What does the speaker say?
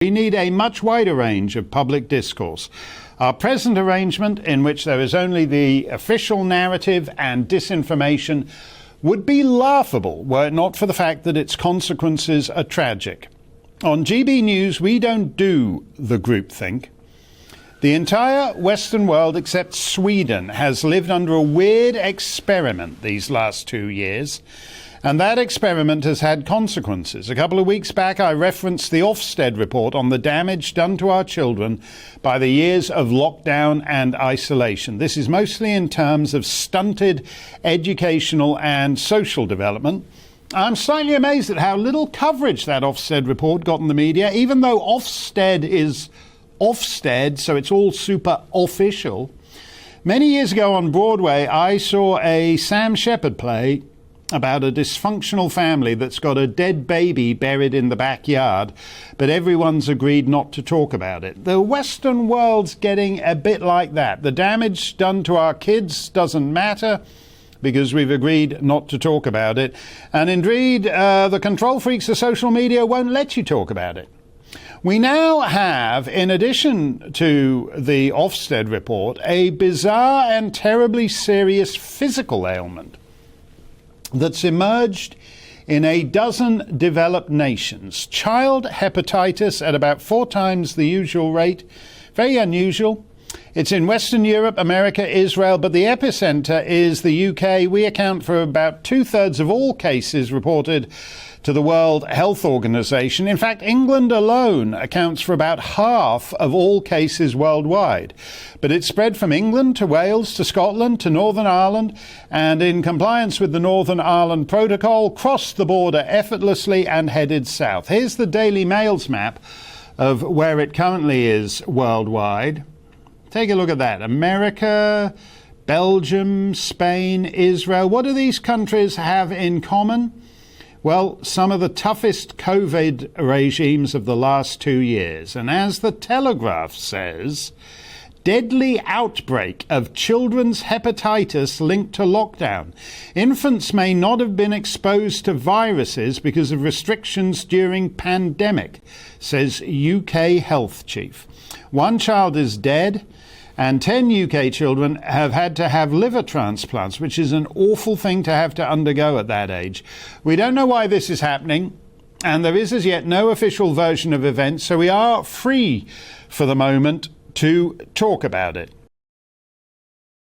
We need a much wider range of public discourse. Our present arrangement, in which there is only the official narrative and disinformation, would be laughable were it not for the fact that its consequences are tragic. On GBNews, we don't do the groupthink. The entire Western world, except Sweden, has lived under a weird experiment these last 2 years. And that experiment has had consequences. A couple of weeks back, I referenced the Ofsted report on the damage done to our children by the years of lockdown and isolation. This is mostly in terms of stunted educational and social development. I'm slightly amazed at how little coverage that Ofsted report got in the media, even though Ofsted is Ofsted, so it's all super official. Many years ago on Broadway, I saw a Sam Shepard play about a dysfunctional family that's got a dead baby buried in the backyard, but everyone's agreed not to talk about it. The Western world's getting a bit like that. The damage done to our kids doesn't matter because we've agreed not to talk about it. And indeed, the control freaks of social media won't let you talk about it. We now have, in addition to the Ofsted report, a bizarre and terribly serious physical ailment that's emerged in a dozen developed nations. Child hepatitis at about 4 times the usual rate. Very unusual. It's in Western Europe, America, Israel, but the epicenter is the UK. We account for about 2/3 of all cases reported to the World Health Organization. In fact, England alone accounts for about half of all cases worldwide. But it's spread from England to Wales to Scotland to Northern Ireland, and in compliance with the Northern Ireland Protocol, crossed the border effortlessly and headed south. Here's the Daily Mail's map of where it currently is worldwide. Take a look at that. America, Belgium, Spain, Israel. What do these countries have in common? Well, some of the toughest COVID regimes of the last 2 years. And as the Telegraph says, deadly outbreak of children's hepatitis linked to lockdown. Infants may not have been exposed to viruses because of restrictions during pandemic, says UK health chief. 1 child is dead, and 10 UK children have had to have liver transplants, which is an awful thing to have to undergo at that age. We don't know why this is happening, and there is as yet no official version of events, so we are free for the moment to talk about it.